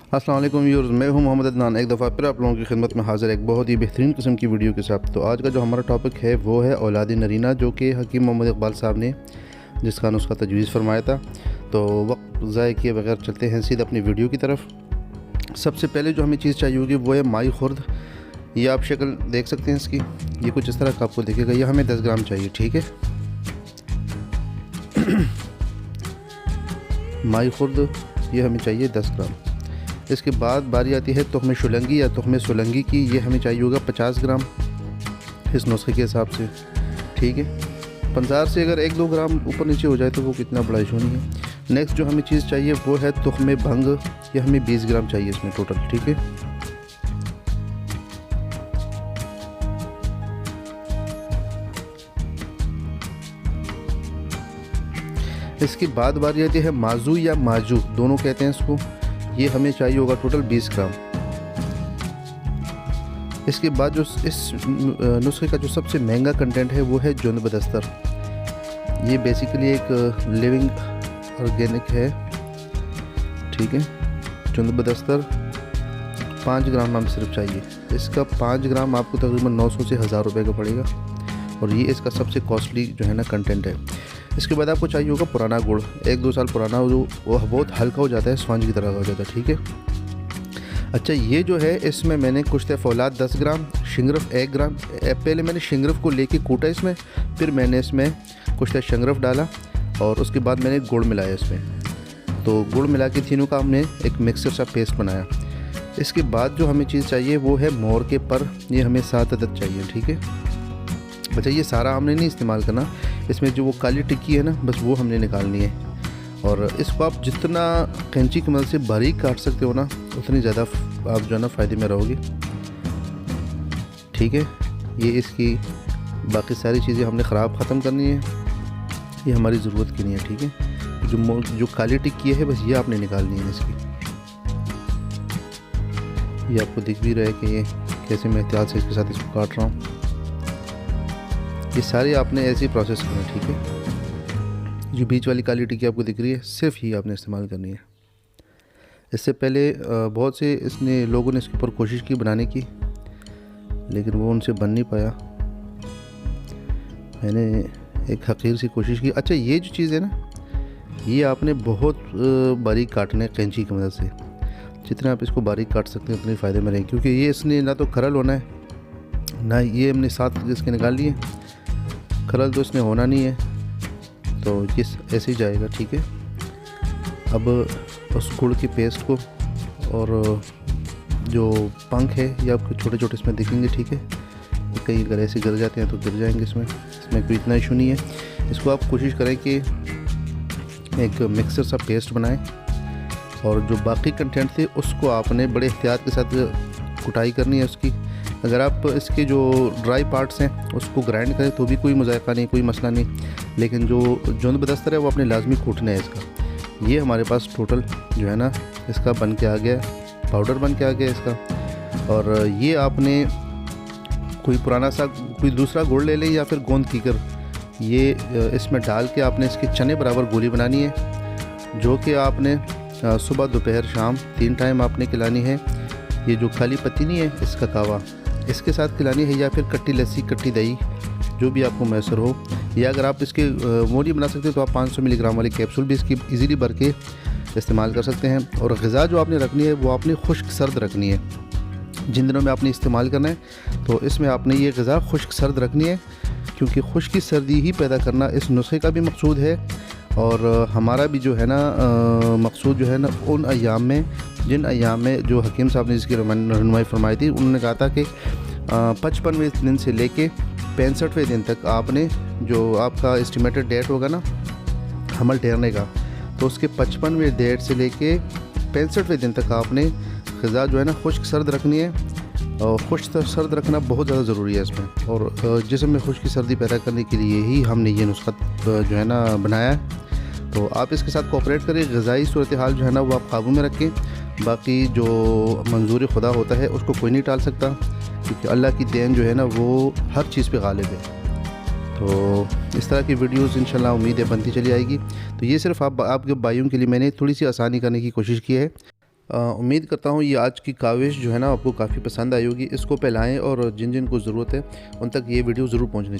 अस्सलाम वालेकुम व्यूअर्स, मैं हूं मोहम्मद अदनान। एक दफ़ा फिर आप लोगों की खिदमत में हाज़िर एक बहुत ही बेहतरीन किस्म की वीडियो के साथ। तो आज का जो हमारा टॉपिक है वो है औलाद नरीना, जो कि हकीम मोहम्मद इकबाल साहब ने जिसका नुस्खा तजवीज़ फरमाया था। तो वक्त ज़ाय किए बगैर चलते हैं सीधे अपनी वीडियो की तरफ। सबसे पहले जो हमें चीज़ चाहिए होगी वो है माई खुर्द। ये आप शक्ल देख सकते हैं इसकी, ये कुछ इस तरह का आपको दिखेगा। ये हमें 10 ग्राम चाहिए, ठीक है। माई खुर्द ये हमें चाहिए 10 ग्राम। इसके बाद बारी आती है तुख्मे शुलंगी या तुख्मे सोलंगी की। ये हमें चाहिए होगा 50 ग्राम इस नुस्खे के हिसाब से, ठीक है। 50 से अगर 1-2 ग्राम ऊपर नीचे हो जाए तो वो कितना बड़ा इशू नहीं है। नेक्स्ट जो हमें चीज़ चाहिए वो है तुख्मे भंग। ये हमें 20 ग्राम चाहिए इसमें टोटल, ठीक है। इसके बाद बारी आती है माजू या माजू, दोनों कहते हैं इसको। ये हमें चाहिए होगा टोटल 20 ग्राम। इसके बाद जो इस नुस्खे का जो सबसे महंगा कंटेंट है वो है जुंद बदस्तर। ये बेसिकली एक लिविंग ऑर्गेनिक है, ठीक है। जुंद बदस्तर 5 ग्राम हमें सिर्फ चाहिए। इसका 5 ग्राम आपको तकरीबन 900 से 1000 रुपये का पड़ेगा, और ये इसका सबसे कॉस्टली जो है ना कंटेंट है। इसके बाद आपको चाहिए होगा पुराना गुड़। 1-2 साल पुराना, जो वो बहुत हल्का हो जाता है, स्पंज की तरह हो जाता है, ठीक है। अच्छा, ये जो है इसमें मैंने कुश्ते फौलाद 10 ग्राम, शिंगरफ 1 ग्राम। पहले मैंने शिंगरफ को लेके कूटा इसमें, फिर मैंने इसमें कुश्ते शिंगरफ डाला और उसके बाद मैंने गुड़ मिलाया इसमें। तो गुड़ मिला के तीनों का हमने एक मिक्सर सा पेस्ट बनाया। इसके बाद जो हमें चीज़ चाहिए वो है मोर के पर। ये हमें 7 अदद चाहिए, ठीक है। अच्छा, ये सारा हमने नहीं इस्तेमाल करना, इसमें जो वो काली टिक्की है ना, बस वो हमने निकालनी है। और इसको आप जितना कैंची की मदद से बारीक काट सकते हो ना, उतनी ज़्यादा आप जो है ना फ़ायदे में रहोगे, ठीक है। ये इसकी बाकी सारी चीज़ें हमने ख़राब ख़त्म करनी है, ये हमारी ज़रूरत की नहीं है, ठीक है। जो काली टिक्की है बस ये आपने निकालनी है इसकी। ये आपको दिख भी रहा है कि ये कैसे मैं एहतियात से इसके साथ इसको काट रहा हूँ। ये सारे आपने ऐसे ही प्रोसेस करना है, ठीक है। जो बीच वाली काली टिक्की आपको दिख रही है, सिर्फ ही आपने इस्तेमाल करनी है। इससे पहले बहुत से लोगों ने इसके ऊपर कोशिश की बनाने की, लेकिन वो उनसे बन नहीं पाया। मैंने एक हकीर सी कोशिश की। अच्छा, ये जो चीज़ है ना, ये आपने बहुत बारीक काटना है कैंची की मदद से। जितना आप इसको बारीक काट सकते हैं उतने फ़ायदे में रहेंगे, क्योंकि ये इसने ना तो खरल होना है, ना ये हमने साथ इसके निकाल लिए। खरल तो इसमें होना नहीं है, तो ये ऐसे ही जाएगा, ठीक है। अब उस गुड़ की पेस्ट को और जो पंख है ये आपको छोटे छोटे इसमें दिखेंगे, ठीक है। कई अगर ऐसे गिर जाते हैं तो गिर जाएंगे, इसमें कोई इतना इशू नहीं है। इसको आप कोशिश करें कि एक मिक्सर सा पेस्ट बनाएं, और जो बाकी कंटेंट थे उसको आपने बड़े एहतियात के साथ कुटाई करनी है उसकी। अगर आप इसके जो ड्राई पार्ट्स हैं उसको ग्राइंड करें तो भी कोई मजाका नहीं, कोई मसला नहीं, लेकिन जो जुंद बदस्तर है वो आपने लाजमी कूटना है इसका। ये हमारे पास टोटल जो है ना इसका बन के आ गया, पाउडर बन के आ गया इसका। और ये आपने कोई पुराना सा कोई दूसरा गुड़ ले लें या फिर गोंद कीकर, ये इसमें डाल के आपने इसके चने बराबर गोली बनानी है, जो कि आपने सुबह दोपहर शाम 3 टाइम आपने खिलानी है। ये जो खाली पत्ती नहीं है इसका कावा, इसके साथ खिलानी है, या फिर कट्टी लस्सी, कट्टी दही, जो भी आपको मैसर हो। या अगर आप इसके वो नहीं बना सकते तो आप 500 मिलीग्राम वाली कैप्सूल भी इसकी इजीली भर के इस्तेमाल कर सकते हैं। और ग़िज़ा जो आपने रखनी है वो आपने खुश्क सर्द रखनी है। जिन दिनों में आपने इस्तेमाल करना है तो इसमें आपने ये ग़िज़ा खुश्क सर्द रखनी है, क्योंकि खुश्की सर्दी ही पैदा करना इस नुस्खे का भी मकसूद है। और हमारा भी जो है ना मकसूद जो है ना, उन अयाम में, जिन अयाम में जो हकीम साहब ने इसकी रहनुमाई फरमाई थी, उन्होंने कहा था कि 55वें दिन से लेके 65वें दिन तक आपने, जो आपका एस्टिमेटेड डेट होगा ना हमल ठहरने का, तो उसके 55वें डेट से लेके 65वें दिन तक आपने ग़िज़ा जो है ना खुश्क सर्द रखनी है। और खुश्क सर्द रखना बहुत ज़्यादा ज़रूरी है इसमें, और जिस्म में खुश्की सर्दी पैदा करने के लिए ही हमने ये नुस्खा जो है ना बनाया है। तो आप इसके साथ कोऑपरेट करें, ग़िज़ाई सूरत हाल जो है ना वो आप काबू में रखें। बाकी जो मंजूर खुदा होता है उसको कोई नहीं टाल सकता, क्योंकि अल्लाह की देन जो है ना वो हर चीज़ पे गालिब है। तो इस तरह की वीडियोस इंशाल्लाह उम्मीद है बनती चली आएगी। तो ये सिर्फ आपके भाइयों के लिए मैंने थोड़ी सी आसानी करने की कोशिश की है। उम्मीद करता हूँ ये आज की काविश जो है ना आपको काफ़ी पसंद आई होगी। इसको फैलाएँ और जिन जिन को ज़रूरत है उन तक ये वीडियो ज़रूर पहुँचनी चाहिए।